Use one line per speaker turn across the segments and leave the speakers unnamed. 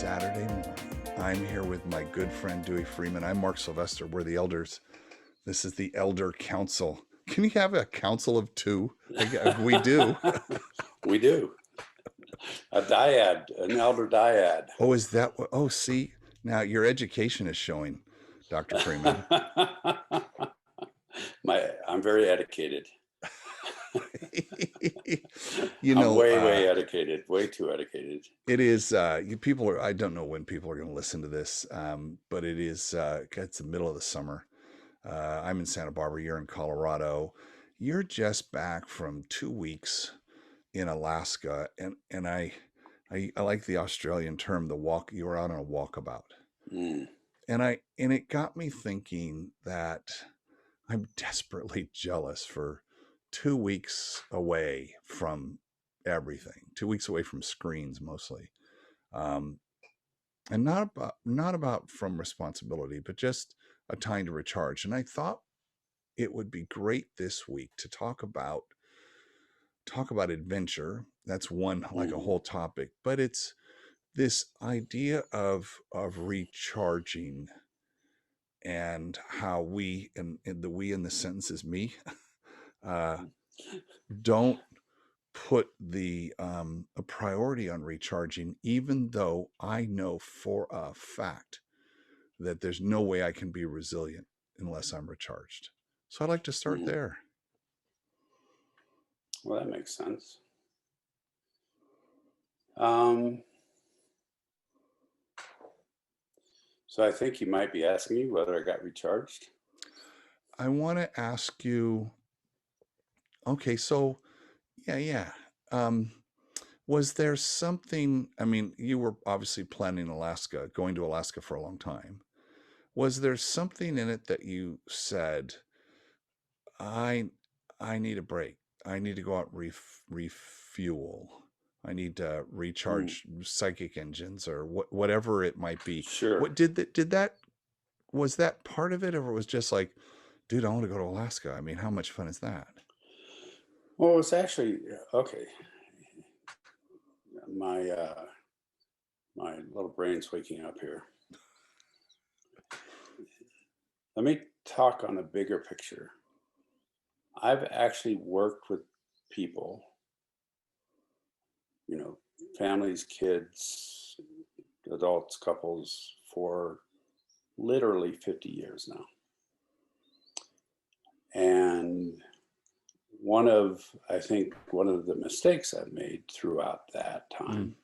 Saturday morning. I'm here with my good friend Dewey Freeman. I'm Mark Sylvester. We're the elders. This is the Elder Council. Can you have a council of two? We do.
We do. A dyad, an elder dyad.
Oh, is that what? Oh, see, now your education is showing, Dr. Freeman.
I'm very educated.
I'm
way educated, way too educated.
It is. People are. I don't know when people are going to listen to this, but it is. It's the middle of the summer. I'm in Santa Barbara. You're in Colorado. You're just back from 2 weeks in Alaska, and I like the Australian term, the walk. You were out on a walkabout, and it got me thinking that I'm desperately jealous for 2 weeks away from everything, 2 weeks away from screens mostly, and not about from responsibility, but just a time to recharge. And I thought it would be great this week to talk about adventure. That's one, like a whole topic, but it's this idea of recharging, and how we, and the we in the sentence is me, don't put a priority on recharging, even though I know for a fact that there's no way I can be resilient unless I'm recharged. So I'd like to start there.
Well, that makes sense. So I think you might be asking me whether I got recharged.
I want to ask you, okay, so yeah. Was there something, I mean, you were obviously planning going to Alaska for a long time. Was there something in it that you said, I need a break. I need to go out refuel. I need to recharge psychic engines, or whatever it might be.
Sure.
What was that part of it, or it was just like, dude, I want to go to Alaska? I mean, how much fun is that?
Well, it's actually okay. My little brain's waking up here. Let me talk on a bigger picture. I've actually worked with people, families, kids, adults, couples, for literally 50 years now. And I think one of the mistakes I've made throughout that time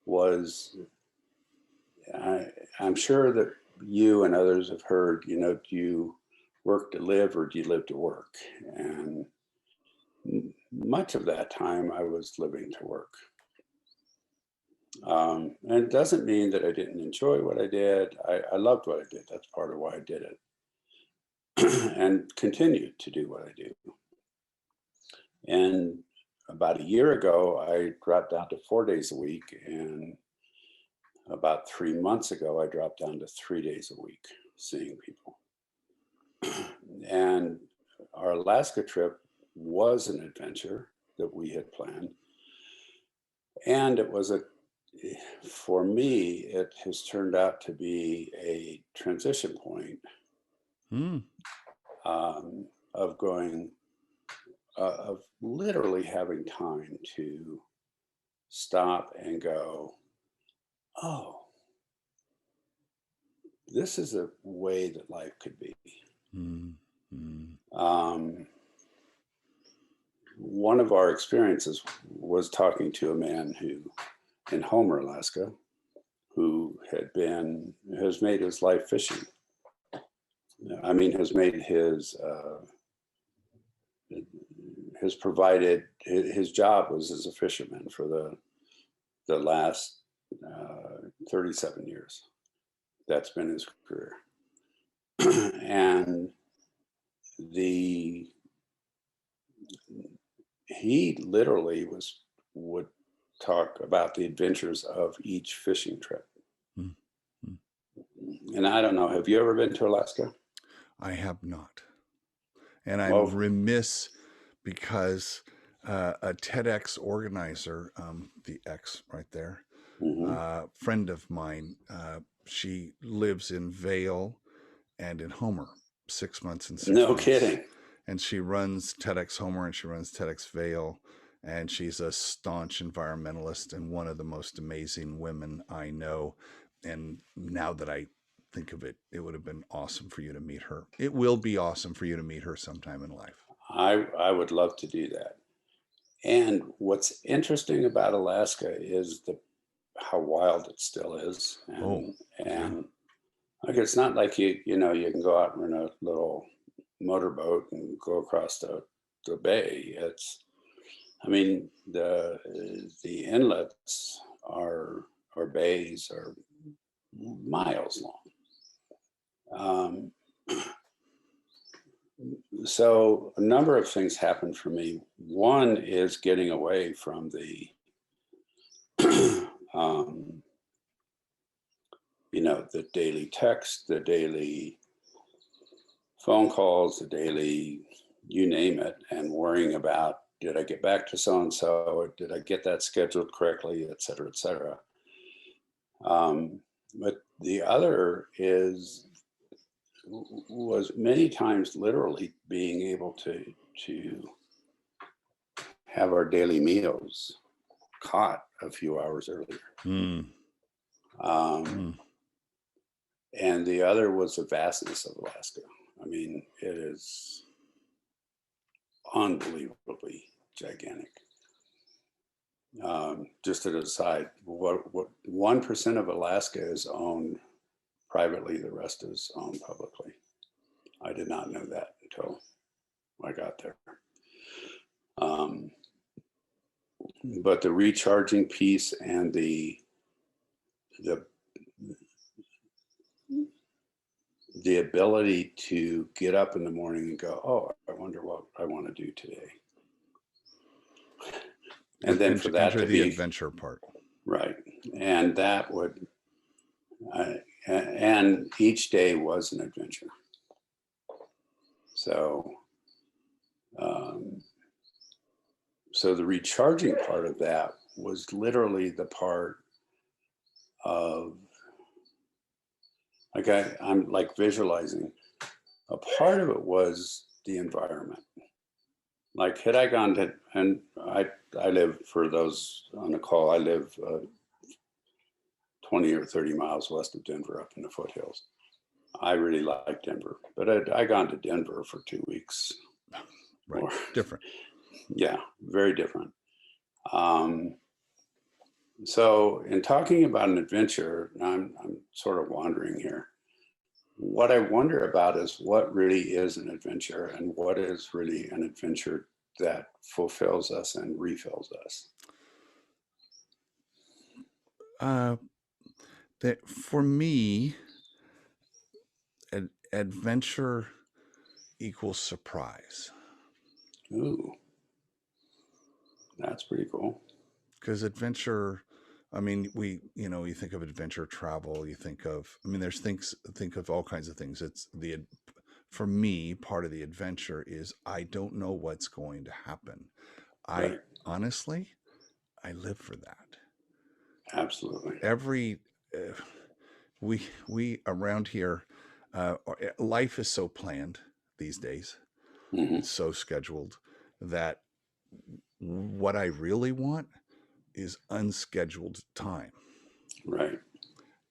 was, I'm sure that you and others have heard, do you work to live, or do you live to work? And much of that time I was living to work. And it doesn't mean that I didn't enjoy what I did. I loved what I did. That's part of why I did it. And continued to do what I do. And about a year ago, I dropped down to 4 days a week. And about 3 months ago, I dropped down to 3 days a week seeing people. And our Alaska trip was an adventure that we had planned. And it was for me, it has turned out to be a transition point of going, of literally having time to stop and go, oh, this is a way that life could be. One of our experiences was talking to a man in Homer, Alaska, who has made his life fishing. I mean, has provided, his job was as a fisherman for the last 37 years. That's been his career. And he literally would talk about the adventures of each fishing trip. And I don't know, have you ever been to Alaska?
I have not. And I'm remiss because a TEDx organizer, the X right there,
Hmm.
Friend of mine, she lives in Vail and in Homer, 6 months and six
No
months.
kidding.
And she runs TEDx Homer and she runs TEDx Vail. And she's a staunch environmentalist and one of the most amazing women I know. And now that I think of it, it would have been awesome for you to meet her. It will be awesome for you to meet her sometime in life.
I would love to do that. And what's interesting about Alaska is the how wild it still is,
Oh, yeah.
and like it's not like you can go out in a little motorboat and go across the bay. It's I mean the inlets are or bays are miles long. So a number of things happen for me. One is getting away from the um, the daily text, the daily phone calls, the daily you name it, and worrying about did I get back to so and so, did I get that scheduled correctly, et cetera, et cetera. But the other was many times literally being able to have our daily meals caught a few hours earlier.
Mm,
Um,
mm.
and the other was the vastness of Alaska. I mean, it is unbelievably gigantic. Just an aside, what 1% of Alaska is owned privately, the rest is owned publicly. I did not know that until I got there. But the recharging piece and the the ability to get up in the morning and go, oh, I wonder what I want to do today. And then for that
Enter
to
the
be
adventure part.
right. And that would, and each day was an adventure. So, so the recharging part of that was literally the part of, like I'm like visualizing, a part of it was the environment. Like had I gone to, and I live, for those on the call, I live 20 or 30 miles west of Denver up in the foothills. I really like Denver, but I gone to Denver for 2 weeks.
Right.
Or,
Different.
yeah, very different. So in talking about an adventure, I'm sort of wandering here. What I wonder about is what really is an adventure and what is really an adventure that fulfills us and refills us.
That for me, adventure equals surprise.
Ooh, that's pretty cool.
Because adventure, I mean, you think of adventure travel, you think of, I mean, think of all kinds of things. For me, part of the adventure is I don't know what's going to happen. I
Right.
honestly, I live for that.
Absolutely.
Every, uh, we around here, life is so planned these days.
Hmm.
It's so scheduled that what I really want is unscheduled time.
Right.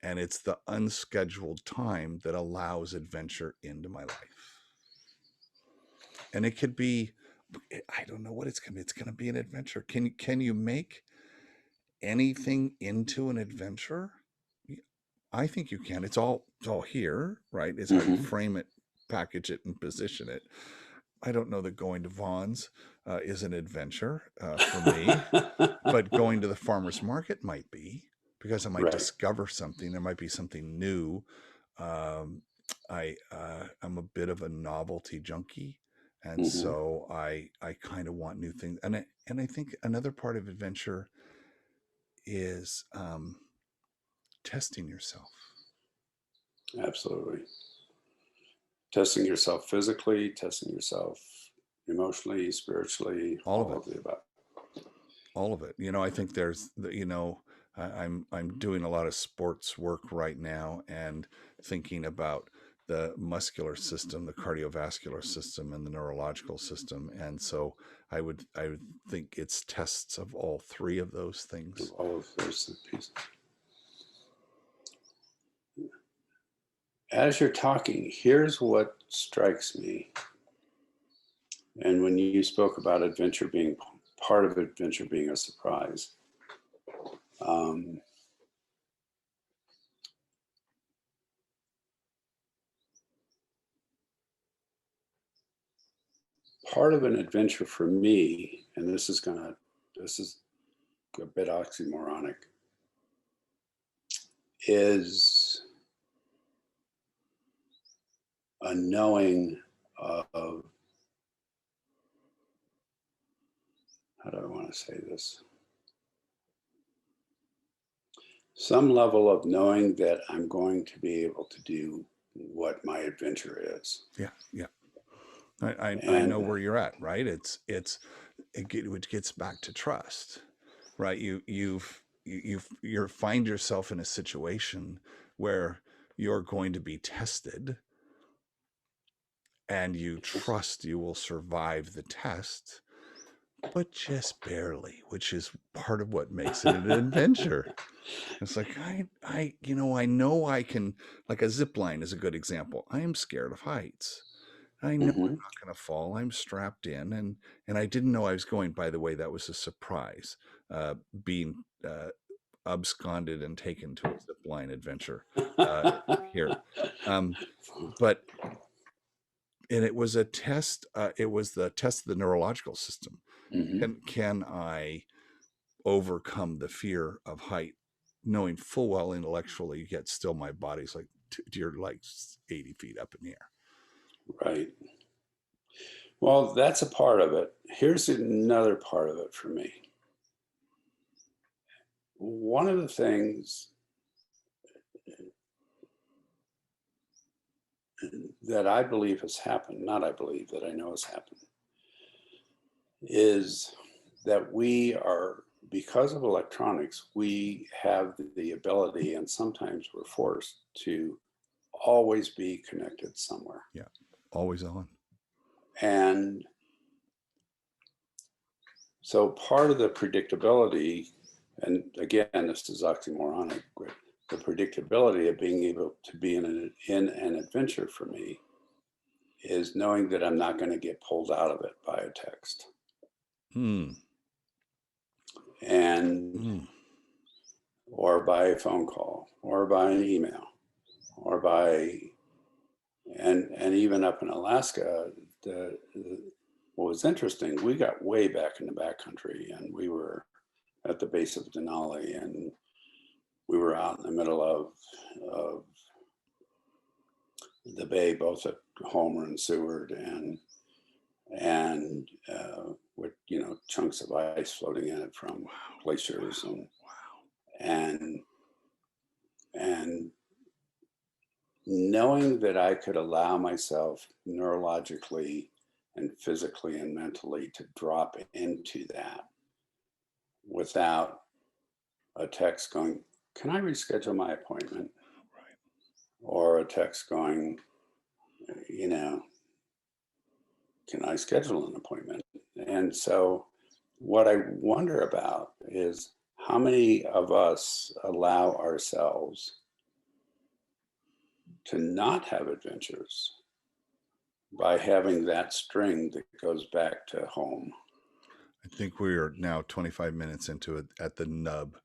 And it's the unscheduled time that allows adventure into my life. And it could be, I don't know what it's going to be. It's going to be an adventure. Can you make anything into an adventure? I think you can. It's all here, right? It's how you
Hmm.
frame it, package it, and position it. I don't know that going to Vaughn's is an adventure for me, but going to the farmer's market might be, because I might
Right.
discover something. There might be something new. Um, I'm a bit of a novelty junkie, and
Hmm.
so I kind of want new things. And I think another part of adventure is testing yourself.
Absolutely. Testing yourself physically, testing yourself emotionally, spiritually,
All of
all
it.
of the above.
All of it. I think there's I'm doing a lot of sports work right now and thinking about the muscular system, the cardiovascular system, and the neurological system. And so I would think it's tests of all three of those things.
All of those pieces. As you're talking, here's what strikes me. And when you spoke about adventure being part of adventure being a surprise, um, part of an adventure for me, and this is a bit oxymoronic, is a knowing of, how do I want to say this? Some level of knowing that I'm going to be able to do what my adventure is.
Yeah, yeah. I
And
know where you're at, right? Which gets back to trust, right? You find yourself in a situation where you're going to be tested, and you trust you will survive the test, but just barely, which is part of what makes it an adventure. It's like I know I can. Like a zip line is a good example. I am scared of heights. I know I'm
Mhm.
not going to fall. I'm strapped in, and I didn't know I was going. By the way, that was a surprise. Being absconded and taken to a zip line adventure here, um, but and it was a test. It was the test of the neurological system.
Mhm.
Can I overcome the fear of height, knowing full well intellectually, yet still my body's like you're like 80 feet up in the air.
Right. Well, that's a part of it. Here's another part of it for me. One of the things that I believe has happened, not I believe, that I know has happened, is that we are, because of electronics, we have the ability, and sometimes we're forced to always be connected somewhere.
Yeah, always on.
And so part of the predictability, and again, this is oxymoronic, but the predictability of being able to be in an adventure for me is knowing that I'm not going to get pulled out of it by a text.
Hmm.
And
Mm.
or by a phone call, or by an email, or by, and even up in Alaska, what was interesting, we got way back in the backcountry, and we were at the base of Denali, and we were out in the middle of the bay, both at Homer and Seward, and with chunks of ice floating in it from glaciers, and and knowing that I could allow myself neurologically and physically and mentally to drop into that without a text going, "Can I reschedule my appointment?"
Right.
Or a text going, you know, "Can I schedule an appointment?" And so, what I wonder about is how many of us allow ourselves to not have adventures by having that string that goes back to home.
I think we are now 25 minutes into it at the nub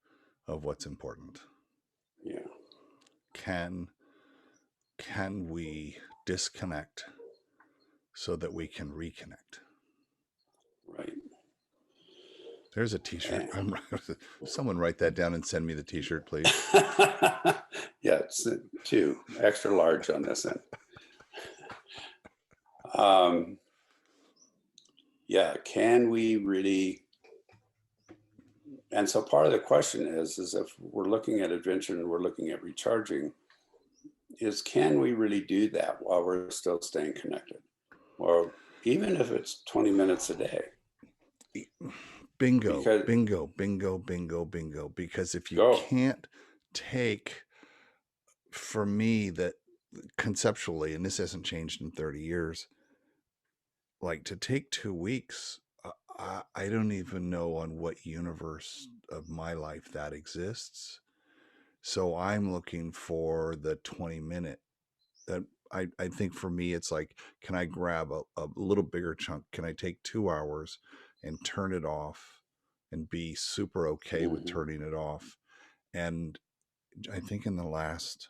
of what's important.
Yeah.
Can we disconnect so that we can reconnect?
Right.
There's a t-shirt.
And
Someone write that down and send me the t-shirt, please.
yeah, it's two extra large on this end. Um, yeah, can we really? And so part of the question is if we're looking at adventure and we're looking at recharging, is can we really do that while we're still staying connected? Or even if it's 20 minutes a day.
Bingo,
because
bingo, bingo, bingo, bingo. Because if you
go.
can't take, for me, that conceptually, and this hasn't changed in 30 years, like to take 2 weeks, I don't even know on what universe of my life that exists. So I'm looking for the 20-minute that I think for me, it's like, can I grab a little bigger chunk? Can I take 2 hours and turn it off and be super okay with
Hmm.
turning it off? And I think in the last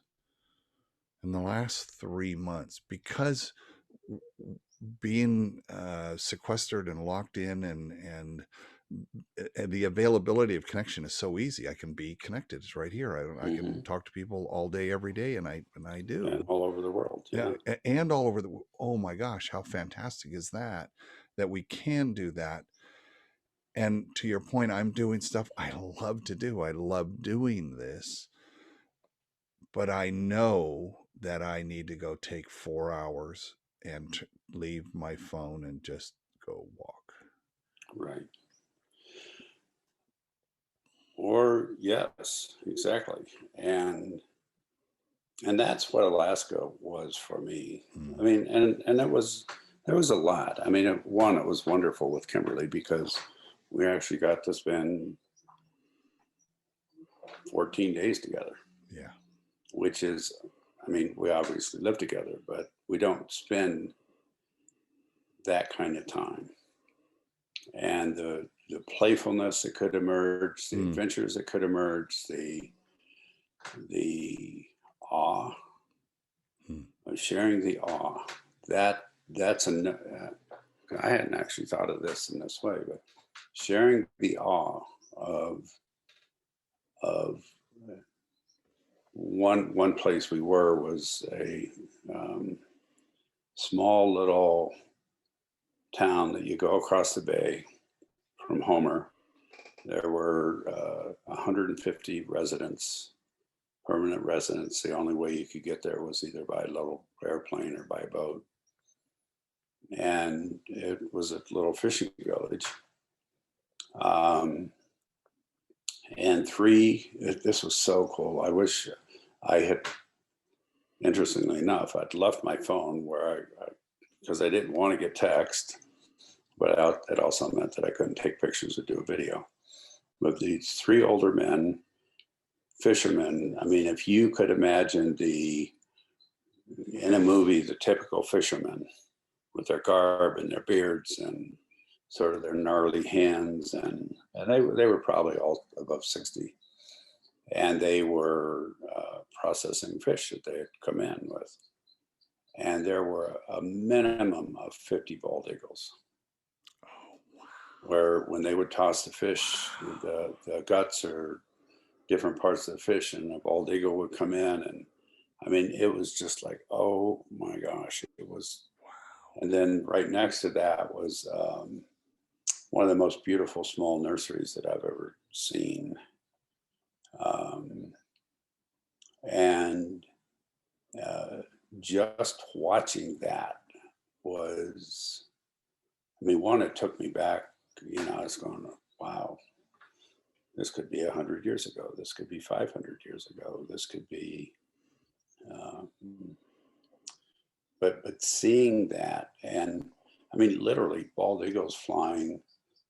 3 months, because being sequestered and locked in, and the availability of connection is so easy. I can be connected. It's right here. I can
Hmm.
talk to people all day, every day, and I
And
do.
all over the world.
Yeah,
Yeah.
and all over the. Oh my gosh, how fantastic is that? That we can do that. And to your point, I'm doing stuff I love to do. I love doing this, but I know that I need to go take 4 hours and leave my phone and just go walk.
Right. Or yes, exactly. And and that's what Alaska was for me. I
Mm.
mean, and it was there was a lot. I mean, one, it was wonderful with Kimberly because we actually got to spend 14 days together,
Yeah.
which is, I mean, we obviously live together, but we don't spend that kind of time. And the playfulness that could emerge, the
Mm.
adventures that could emerge, the awe
Mm.
of sharing the awe. That's I hadn't actually thought of this in this way, but sharing the awe of of one place we were was a um, small little town that you go across the bay from Homer. There were 150 residents, permanent residents. The only way you could get there was either by a little airplane or by boat. And it was a little fishing village. Um, and this was so cool. I wish I had, interestingly enough, I'd left my phone where because I didn't want to get text, but it also meant that I couldn't take pictures or do a video. But these three older men, fishermen, I mean, if you could imagine in a movie, the typical fishermen with their garb and their beards and sort of their gnarly hands, and they were probably all above 60, and they were processing fish that they had come in with, and there were a minimum of 50 bald eagles.
Oh, wow.
Where when they would toss the fish, the guts or different parts of the fish, and a bald eagle would come in, and I mean, it was just like, oh my gosh, it was. And then right next to that was one of the most beautiful small nurseries that I've ever seen. Um, and uh, just watching that was, I mean, one, it took me back, I was going, wow, this could be 100 years ago. This could be 500 years ago. This could be, uh, but seeing that, and I mean, literally bald eagles flying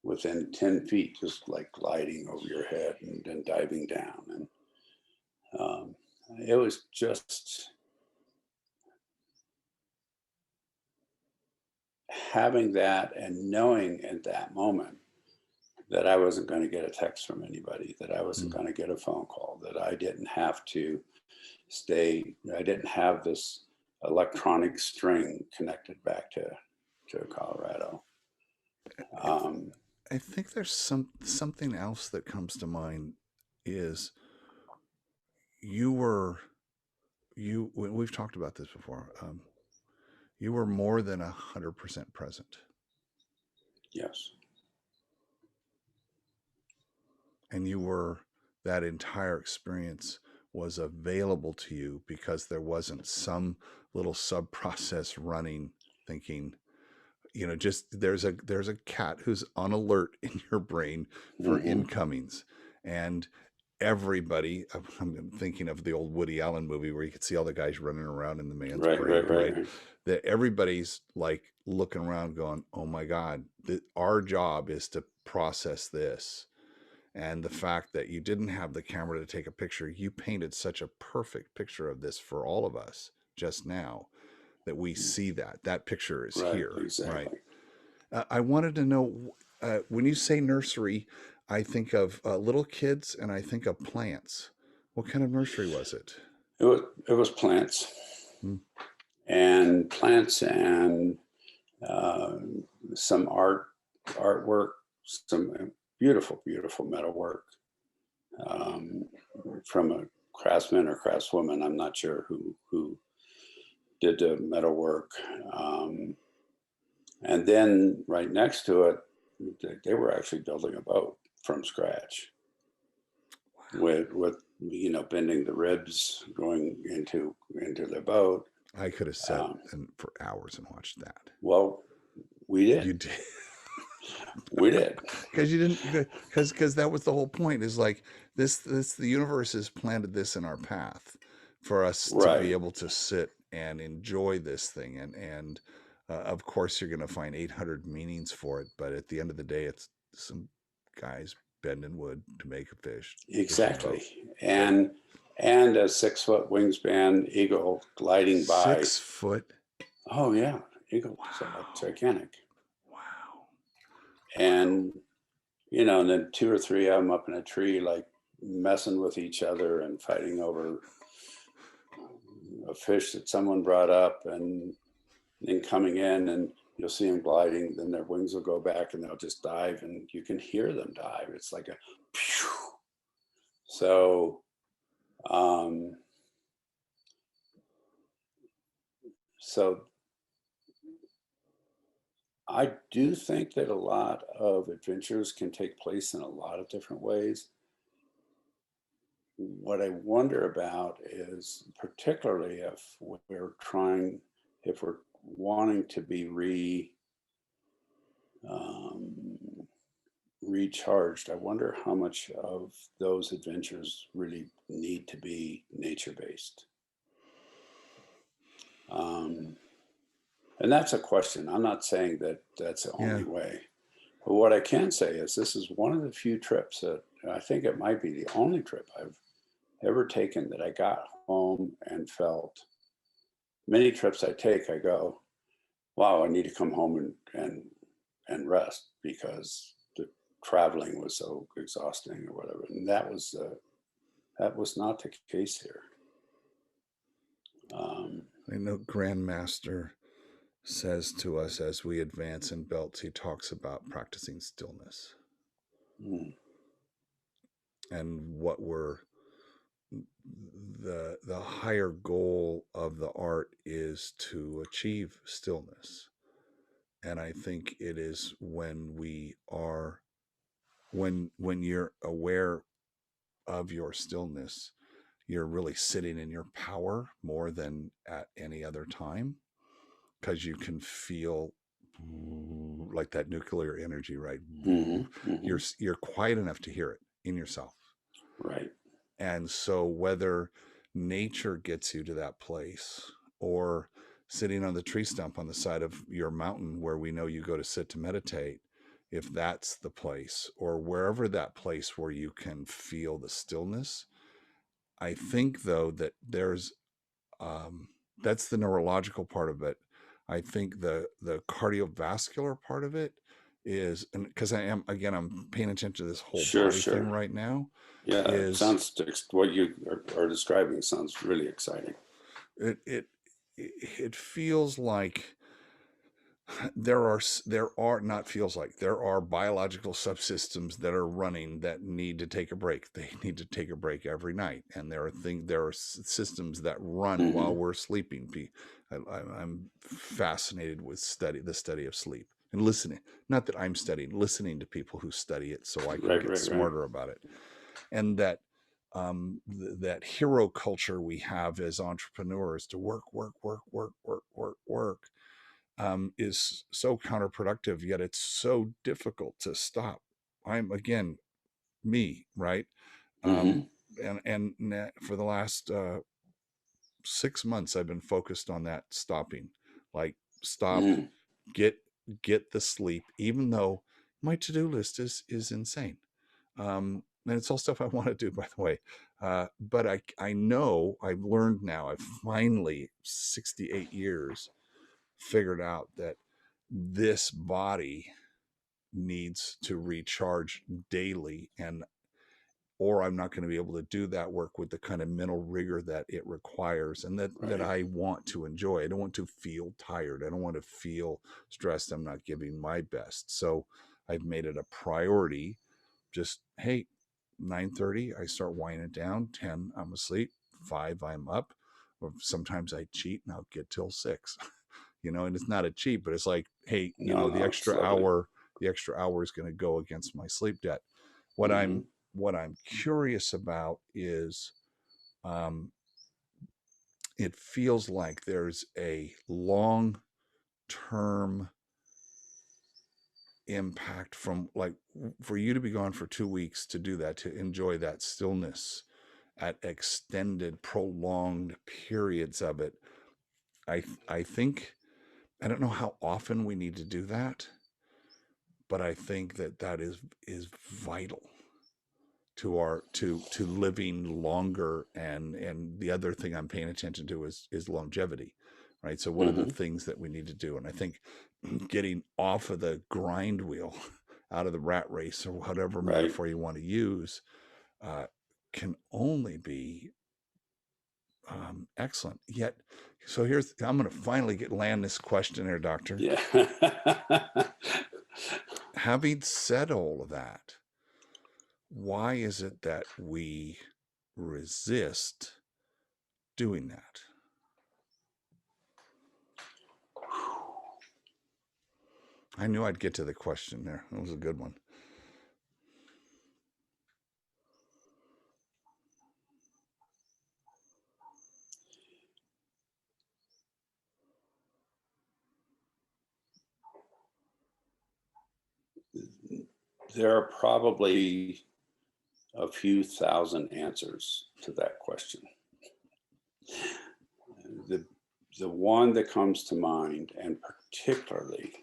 within 10 feet, just like gliding over your head and then diving down. And um, it was just having that and knowing at that moment that I wasn't going to get a text from anybody, that I wasn't
Mm.
going to get a phone call, that I didn't have to I didn't have this electronic string connected back to Colorado.
I, th-
Um,
I think there's something else that comes to mind is you were we've talked about this before. You were more than 100% present,
yes.
and that entire experience was available to you because there wasn't some little sub process running, thinking, you know, just there's a cat who's on alert in your brain for
Hmm.
incomings. And everybody, I'm thinking of the old Woody Allen movie where you could see all the guys running around in the man's
Right,
brain,
right, right,
right?
right.
That everybody's like looking around going, oh my God, our job is to process this. And the fact that you didn't have the camera to take a picture, you painted such a perfect picture of this for all of us just now, that we see that that picture is
Right,
here, right?
exactly.
I wanted to know, when you say nursery, I think of little kids and I think of plants. What kind of nursery was it?
It was plants
Hmm.
and uh, some artwork, some beautiful, beautiful metalwork um, from a craftsman or craftswoman. I'm not sure who did the metalwork. Um, and then right next to it, they were actually building a boat from scratch with bending the ribs going into the boat.
I could have sat
Um,
for hours and watched that.
well, we
You
did,
did.
we did,
Because you didn't, because that was the whole point, is like this the universe has planted this in our path for us to be
right.
able to sit and enjoy this thing. And of course you're going to find 800 meanings for it, but at the end of the day it's some guys bending wood to make a fishing
Exactly.
boat.
And a 6 foot wingspan eagle gliding by.
6 foot.
Oh yeah, eagles are like
Wow.
gigantic.
Wow. Wow.
And and then two or three of them up in a tree, like messing with each other and fighting over a fish that someone brought up, and then coming in, and you'll see them gliding. Then their wings will go back, and they'll just dive, and you can hear them dive. It's like a phew. So um, so I do think that a lot of adventures can take place in a lot of different ways. What I wonder about is particularly if we're wanting to be um, recharged, I wonder how much of those adventures really need to be nature based. Um, and that's a question. I'm not saying that that's the
Yeah.
only way. But what I can say is this is one of the few trips that, and I think it might be the only trip I've ever taken, that I got home and felt. Many trips I take, I go, wow, I need to come home and rest because the traveling was so exhausting or whatever. And that was not the case here. Um,
I know Grandmaster says to us as we advance in belts, he talks about practicing stillness
mm,
and what we're the higher goal of the art is to achieve stillness. And I think it is when we are when you're aware of your stillness, you're really sitting in your power more than at any other time, because you can feel like that nuclear energy, right?
mhm, mhm,
You're quiet enough to hear it in yourself.
right.
And so whether nature gets you to that place, or sitting on the tree stump on the side of your mountain where we know you go to sit to meditate, if that's the place, or wherever that place where you can feel the stillness, I think though that there's um, that's the neurological part of it. I think the cardiovascular part of it is, and because I'm paying attention to this whole
Sure,
body thing
sure.
right now,
Yeah, it
is
sounds, what you are describing sounds really exciting.
it it it feels like there are not feels like there are biological subsystems that are running that need to take a break. They need to take a break every night, and there are systems that run while
Hmm.
we're sleeping. I'm fascinated with the study of sleep and listening. Not that I'm studying, listening to people who study it so I can
Right,
get
right, right.
smarter about it. And that that hero culture we have as entrepreneurs to work, work, work, work, work, work, work. is so counterproductive, yet it's so difficult to stop. I'm again me, right? Um,
Hmm.
and for the last 6 months, I've been focused on that stopping, like stop,
Mm.
get get the sleep, even though my to do list is insane. And it's all stuff I want to do, by the way. But I know I've learned now. I've finally 68 years figured out that this body needs to recharge daily, and or I'm not going to be able to do that work with the kind of mental rigor that it requires and that
Right.
I want to enjoy. I don't want to feel tired. I don't want to feel stressed. I'm not giving my best. So I've made it a priority. Just, hey, 9:30, I start winding down. 10, I'm asleep. 5, I'm up. Or sometimes I cheat and I'll get till 6. And it's not a cheat, but it's like, hey,
No,
the
no, it's
extra
lovely.
hour, is going to go against my sleep debt. What
Hmm.
I'm curious about is, um, it feels like there's a long term impact from, like, for you to be gone for 2 weeks, to do that, to enjoy that stillness at extended, prolonged periods of it. I think, I don't know how often we need to do that, but I think that is vital to our to living longer. And the other thing I'm paying attention to is longevity, right? So what are the
Hmm.
things that we need to do? And I think getting off of the grind wheel, out of the rat race, or whatever
Right.
metaphor you want to use, uh, can only be excellent. Yet, so here's, I'm going to finally land this question here, doctor.
Yeah.
Having said all of that, why is it that we resist doing that? I knew I'd get to the question there. That was a good one.
There are probably a few thousand answers to that question. The, the one that comes to mind, and particularly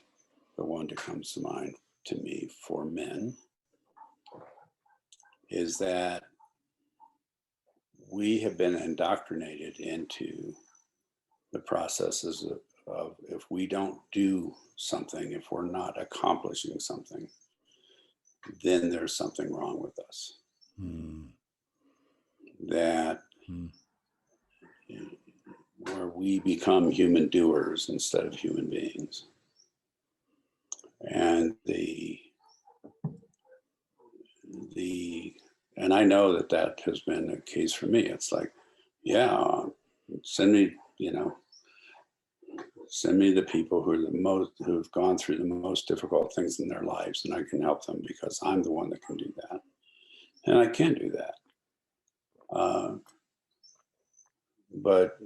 the one that comes to mind to me for men, is that we have been indoctrinated into the processes of if we don't do something, if we're not accomplishing something, then there's something wrong with us.
Hmm.
That
Hmm.
where we become human doers instead of human beings. And the and I know that has been a case for me. It's like, yeah, send me, send me the people who've gone through the most difficult things in their lives, and I can help them because I'm the one that can do that, and I can do that. Uh, but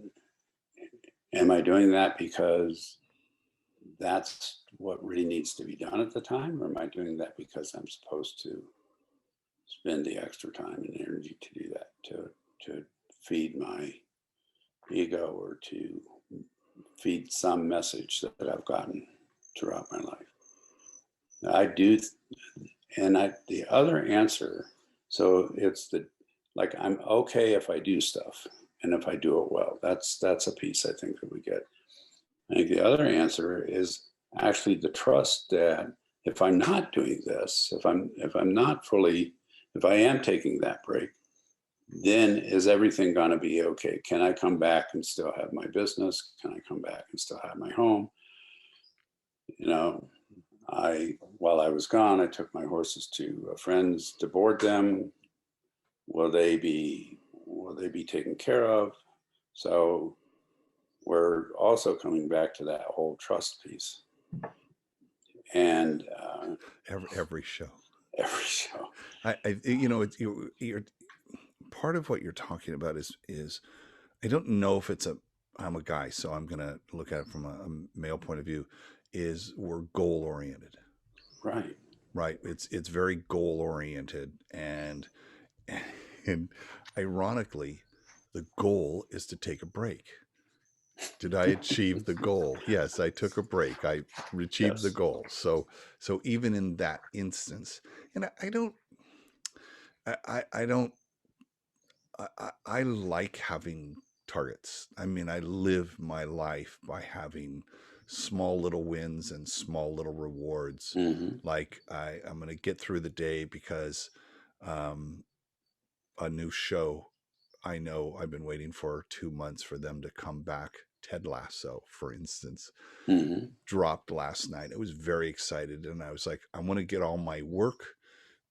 am I doing that because that's what really needs to be done at the time, or am I doing that because I'm supposed to spend the extra time and energy to do that, to feed my ego or to feed some message that I've gotten throughout my life? I do, and the other answer, so it's the, like, I'm okay if I do stuff and if I do it well. That's a piece I think that we get. I think the other answer is actually the trust that if I'm not doing this, if I'm not fully, if I am taking that break, then is everything going to be okay? Can I come back and still have my business? Can I come back and still have my home? You know, while I was gone, I took my horses to friends to board them. Will they be taken care of? So we're also coming back to that whole trust piece. And
Every show.
every show.
You're part of what you're talking about is I don't know if it's I'm a guy, so I'm going to look at it from a male point of view, is we're goal oriented,
Right.
right? It's very goal oriented, and ironically, the goal is to take a break. Did I achieve the goal? Yes, I took a break. I achieved the
Yes.
goal. So even in that instance, and I don't, I don't, I like having targets. I mean, I live my life by having small little wins and small little rewards.
Hmm.
Like I'm going to get through the day because um, a new show I know I've been waiting for 2 months for them to come back. Ted Lasso, for instance,
Hmm.
dropped last night. I was very excited, and I was like, I want to get all my work,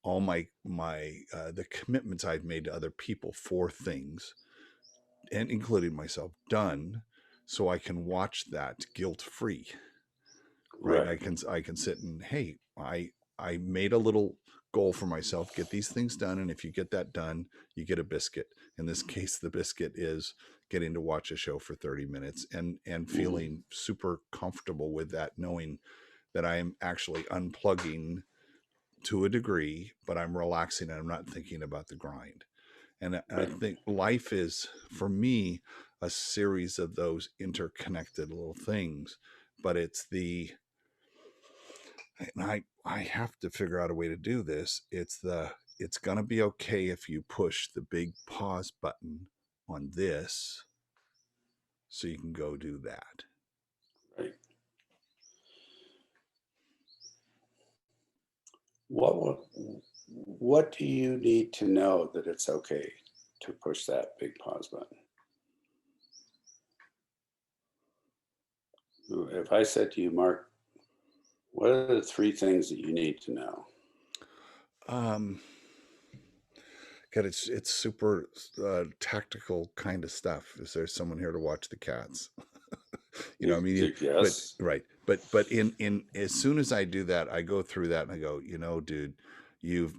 all my the commitments I've made to other people for things, and including myself, done, so I can watch that guilt free. Right?
Right.
I can sit and, hey, I made a little goal for myself, get these things done, and if you get that done, you get a biscuit. In this case, the biscuit is getting to watch a show for 30 minutes and
Hmm.
feeling super comfortable with that, knowing that I am actually unplugging to a degree, but I'm relaxing and I'm not thinking about the grind. And I
Right.
think life is, for me, a series of those interconnected little things. But it's the, and I have to figure out a way to do this. It's going to be okay if you push the big pause button on this so you can go do that.
Right. What what do you need to know that it's okay to push that big pause button? If I said to you, Mark, what are the three things that you need to know?
Um, God, it's super tactical kind of stuff. Is there someone here to watch the cats? I mean, but
Yes.
right, but in as soon as I do that, I go through that and I go, dude, you've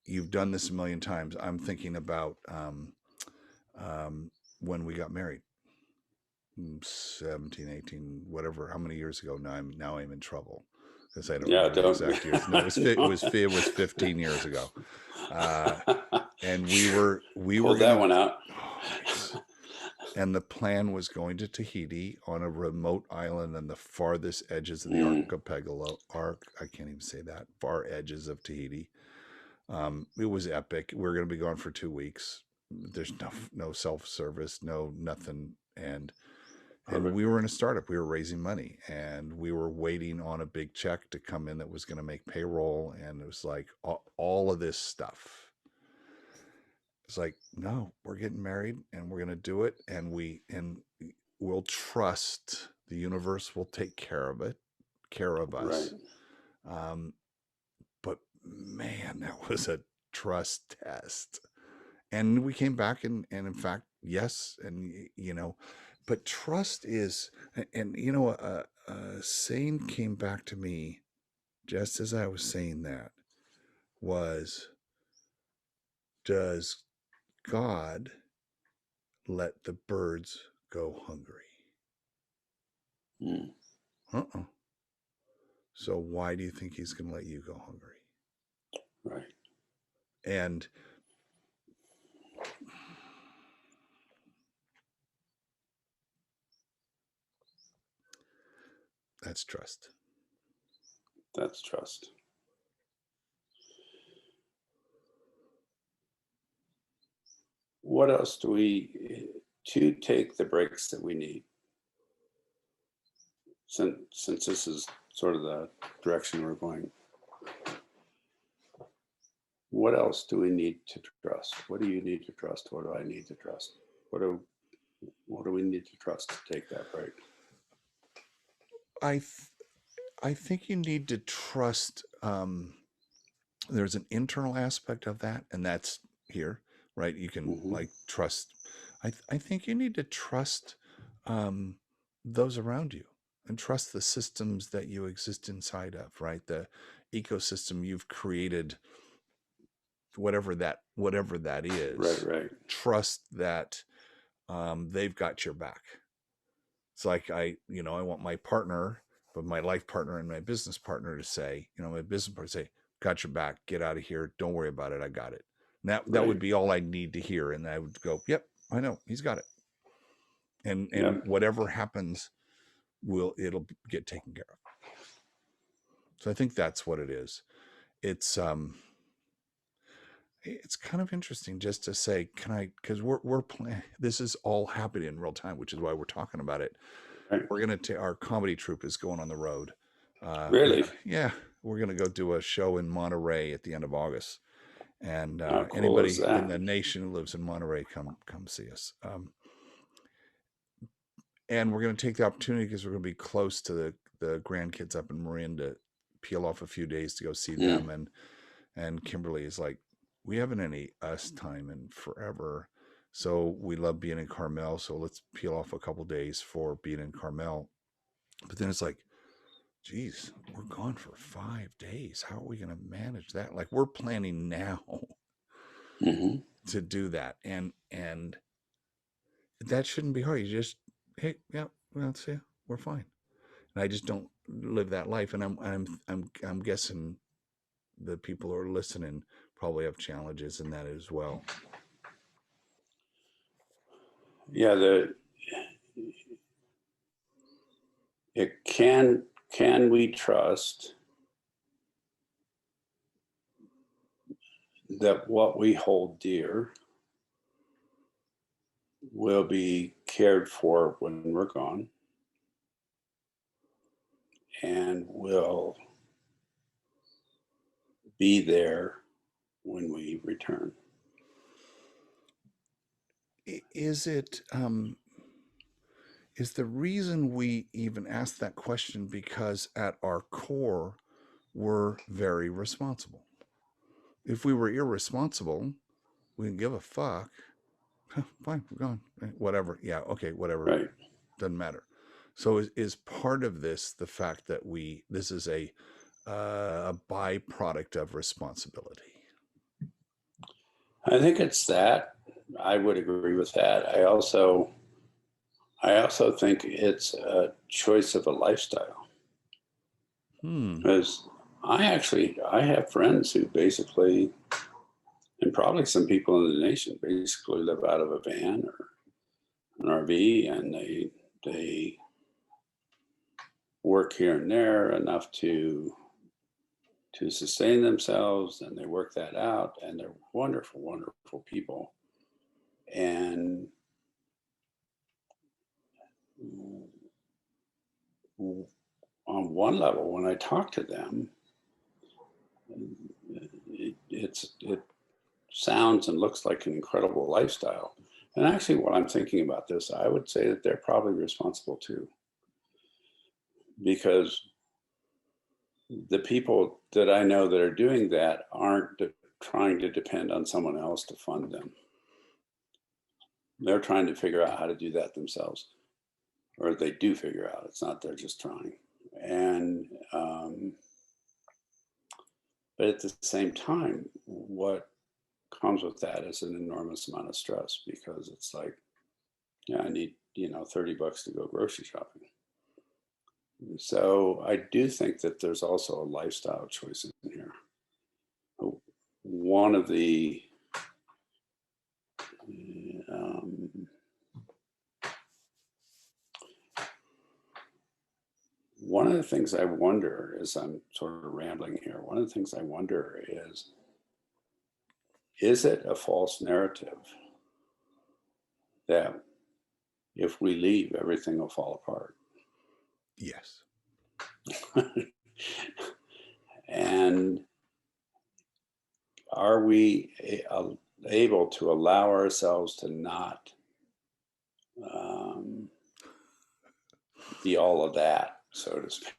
you've done this a million times. I'm thinking about when we got married, 17, 18, whatever, how many years ago. Now I'm in trouble because I don't
Yeah,
remember the
don't.
exact years. No, it was 15 years ago. Uh, and we were
Pulled that
gonna,
one out.
oh yes, and the plan was going to Tahiti on a remote island on the farthest edges of the
Mm,
I can't even say that, far edges of Tahiti. It was epic. We are going to be gone for 2 weeks. There's no self service, no nothing, and
perfect.
we were in a startup. We were raising money, and we were waiting on a big check to come in that was going to make payroll, and it was like all of this stuff. It's like, no, we're getting married, and we're going to do it, and we'll trust the universe will take care of
Right.
us. Um, but man, that was a trust test. And we came back, and in fact, yes, and but trust is, and a saying came back to me just as I was saying that, was, does God let the birds go hungry?
Mm,
Uh-uh. So why do you think he's going to let you go hungry?
right.
And that's trust.
That's trust. What else do we to take the breaks that we need? Since this is sort of the direction we're going, what else do we need to trust? What do you need to trust? What do I need to trust? What do what do we need to trust to take that break?
I th- I think you need to trust. There's an internal aspect of that, and that's here, right? You can
Hmm.
like trust. I think you need to trust um, those around you and trust the systems that you exist inside of, right? The ecosystem you've created, whatever that
Right,
is.
right.
Trust that they've got your back, It's like I want my partner, but my life partner and my business partner to say, my business partner say, got your back, get out of here, don't worry about it, I got it. And that would
Right.
be all I need to hear, and I would go, yep, I know, he's got it. And
Yep.
whatever happens, it'll get taken care of. So I think that's what it is. It's it's kind of interesting just to say, can I, because we're playing, this is all happening in real time, which is why we're talking about it.
Right.
We're going to, our comedy troupe is going on the road.
Really?
Yeah, we're going to go do a show in Monterey at the end of August. And
How cool is
anybody in
that?
the nation who lives in Monterey, come see us. And we're going to take the opportunity because we're going to be close to the grandkids up in Marin to peel off a few days to go see them. And Kimberly is like, we haven't any us time in forever. So we love being in Carmel. So let's peel off a couple days for being in Carmel. But then it's like, geez, we're gone for 5 days. How are we going to manage that? Like, we're planning now to do that. And that shouldn't be hard. You just, hey, yeah, well, see, we're fine. And I just don't live that life. And I'm guessing the people who are listening probably have challenges in that as well.
Yeah. Can we trust that what we hold dear will be cared for when we're gone, and will be there when we return?
Is it, is the reason we even ask that question because at our core, we're very responsible? If we were irresponsible, we didn't give a fuck. Fine, we're gone. Whatever. Yeah, okay, whatever.
Right.
Doesn't matter. So is part of this the fact that this is a byproduct of responsibility?
I think it's that. I would agree with that. I also think it's a choice of a lifestyle. Because I have friends who basically, and probably some people in the nation, basically live out of a van or an RV, and they work here and there enough to sustain themselves, and they work that out, and they're wonderful, wonderful people. And on one level, when I talk to them, it sounds and looks like an incredible lifestyle. And actually, while I'm thinking about this, I would say that they're probably responsible too, because the people that I know that are doing that aren't trying to depend on someone else to fund them. They're trying to figure out how to do that themselves, or they do figure out. It's not they're just trying. And but at the same time, what comes with that is an enormous amount of stress, because it's like, yeah, I need $30 to go grocery shopping. So I do think that there's also a lifestyle choice in here. One of the one of the things I wonder, as I'm sort of rambling here, one of the things I wonder is it a false narrative that if we leave, everything will fall apart?
Yes.
And are we able to allow ourselves to not be all of that, so to speak?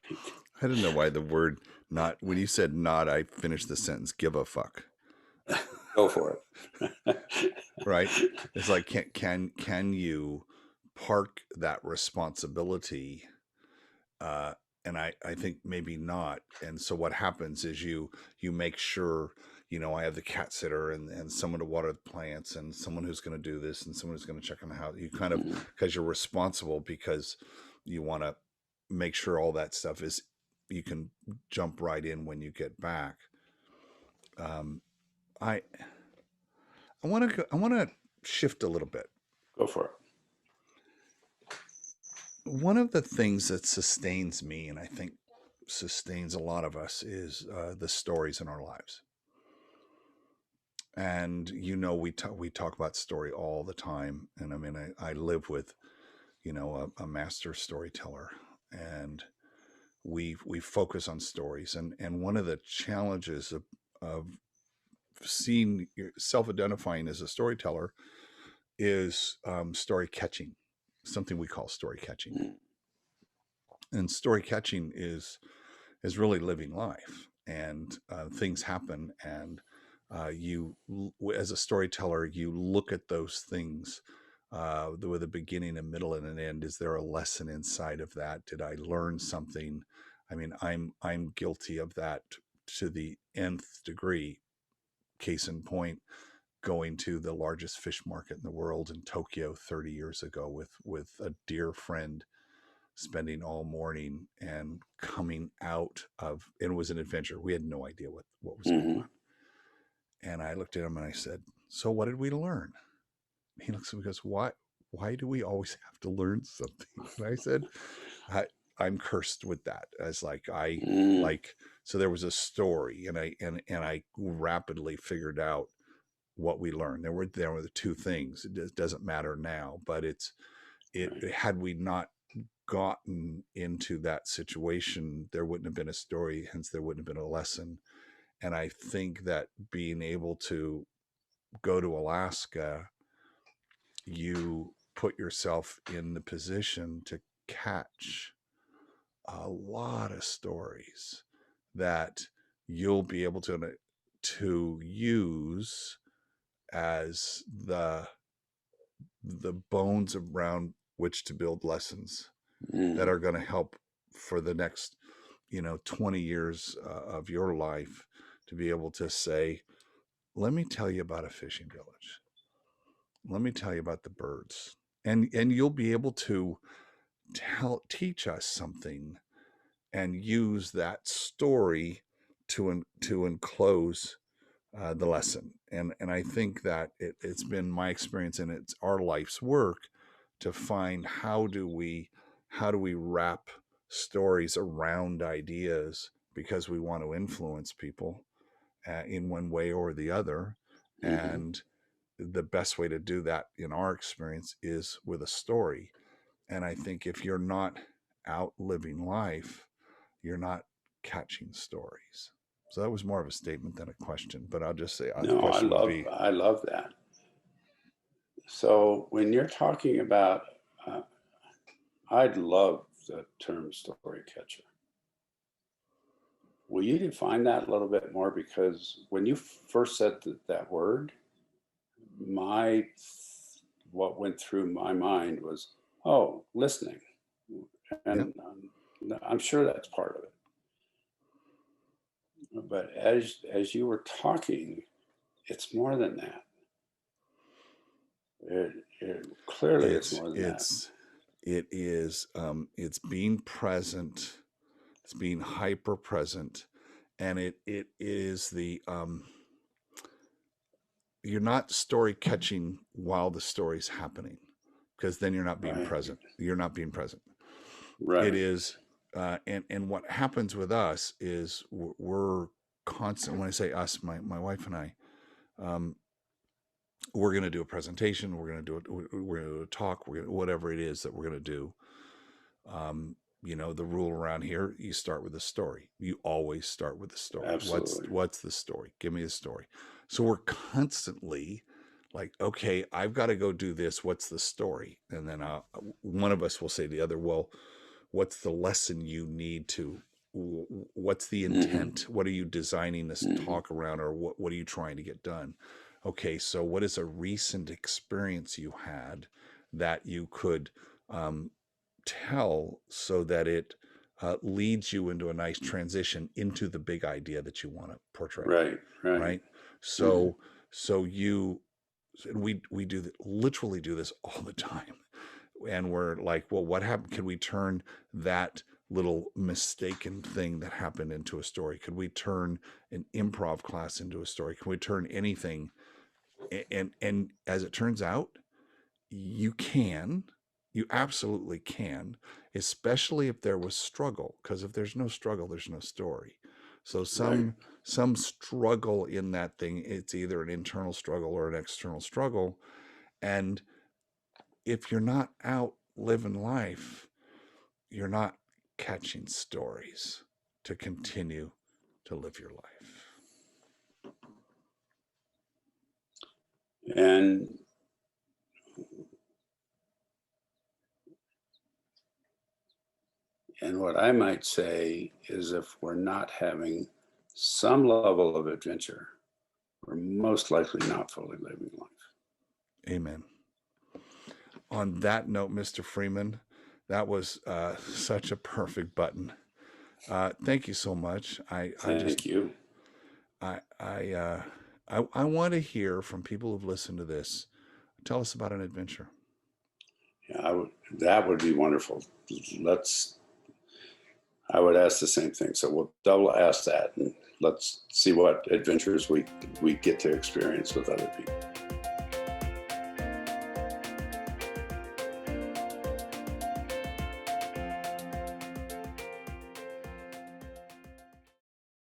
I don't know why the word not, when you said not, I finished the sentence, give a fuck.
Go for it.
Right? It's like, can you park that responsibility? And I think maybe not. And so what happens is you make sure, I have the cat sitter and someone to water the plants and someone who's going to do this and someone who's going to check on the house. You kind of, because you're responsible, because You want to make sure all that stuff is, you can jump right in when you get back. Um, I I want to shift a little bit.
Go for it.
One of the things that sustains me, and I think sustains a lot of us, is the stories in our lives. And we talk about story all the time, and I mean, I live with a master storyteller, and we focus on stories, and one of the challenges of seeing self-identifying as a storyteller is story catching, something we call story catching.
Mm.
And story catching is really living life, and things happen, and as a storyteller, you look at those things with a beginning, a middle, and an end. Is there a lesson inside of that? Did I learn something? I mean, I'm guilty of that to the nth degree. Case in point, going to the largest fish market in the world in Tokyo 30 years ago with a dear friend, spending all morning and coming out of, and it was an adventure. We had no idea what was going on. And I looked at him and I said, "So what did we learn?" He looks at me and goes, why do we always have to learn something? And I said, I'm cursed with that. As like, so there was a story, and I rapidly figured out what we learned. There were the two things. It doesn't matter now, but had we not gotten into that situation, there wouldn't have been a story, hence there wouldn't have been a lesson. And I think that being able to go to Alaska, you put yourself in the position to catch a lot of stories that you'll be able to use as the bones around which to build lessons that are going to help for the next 20 years of your life, to be able to say, let me tell you about a fishing village, let me tell you about the birds, and you'll be able to teach us something and use that story to enclose the lesson. And I think that it's been my experience, and it's our life's work, to find how do we wrap stories around ideas, because we want to influence people in one way or the other. And the best way to do that, in our experience, is with a story. And I think if you're not out living life, you're not catching stories. So that was more of a statement than a question, but I'll just say the
No,
question would be.
I love that. So when you're talking about, I'd love the term story catcher. Will you define that a little bit more? Because when you first said that word, what went through my mind was, oh, listening. And I'm sure that's part of it. But as you were talking, it's more than that. It clearly it's more than that.
It is. It's being present. It's being hyper present, and it is the. You're not story catching while the story's happening, because then you're not being present. You're not being present.
Right.
It is, and what happens with us is we're constant. When I say us, my wife and I, we're going to do a presentation. We're going to do it. We're going to do a talk. Whatever it is that we're going to do. The rule around here: you start with a story. You always start with a story.
Absolutely.
What's the story? Give me the story. So we're constantly like, okay, I've got to go do this. What's the story? And then one of us will say to the other, well, what's the lesson you need to? What's the intent? What are you designing this talk around, or what are you trying to get done? Okay, so what is a recent experience you had that you could tell, so that it leads you into a nice transition into the big idea that you want to portray. Right. So we literally do this all the time. we're like, well, what happened? Can we turn that little mistaken thing that happened into a story? Could we turn an improv class into a story? Can we turn anything? And as it turns out, you can. You absolutely can, especially if there was struggle, because if there's no struggle, there's no story. So
Right.
some struggle in that thing, it's either an internal struggle or an external struggle. And if you're not out living life, you're not catching stories to continue to live your life.
And what I might say is if we're not having some level of adventure, we're most likely not fully living life.
Amen. On that note, Mr. Freeman, that was such a perfect button. Thank you so much.
Thank you.
I want to hear from people who've listened to this. Tell us about an adventure.
Yeah, that would be wonderful. I would ask the same thing. So we'll double ask that, and let's see what adventures we get to experience with other people.